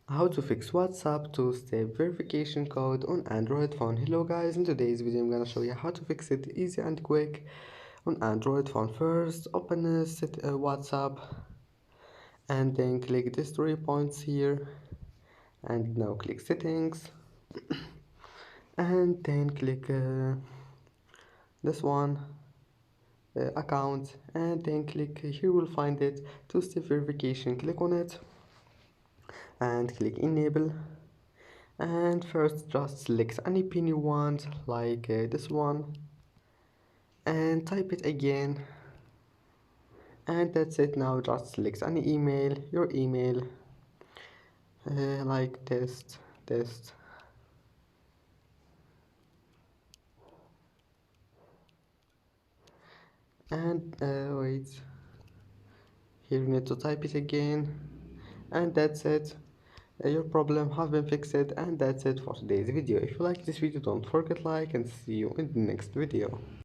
How to fix WhatsApp two-step verification code on Android phone. Hello guys, in today's video I'm gonna show you how to fix it easy and quick on Android phone. First, open WhatsApp and then click these 3 points here and now click settings and then click this one account and then click here you will find it two-step verification. Click on it and click enable. And first just select any pin you want like this one and type it again, and that's it. Now just select any email, your email, like test, and wait, here you need to type it again, and that's it. Your problem have been fixed, and that's it for today's video. If you like this video, don't forget like and see you in the next video.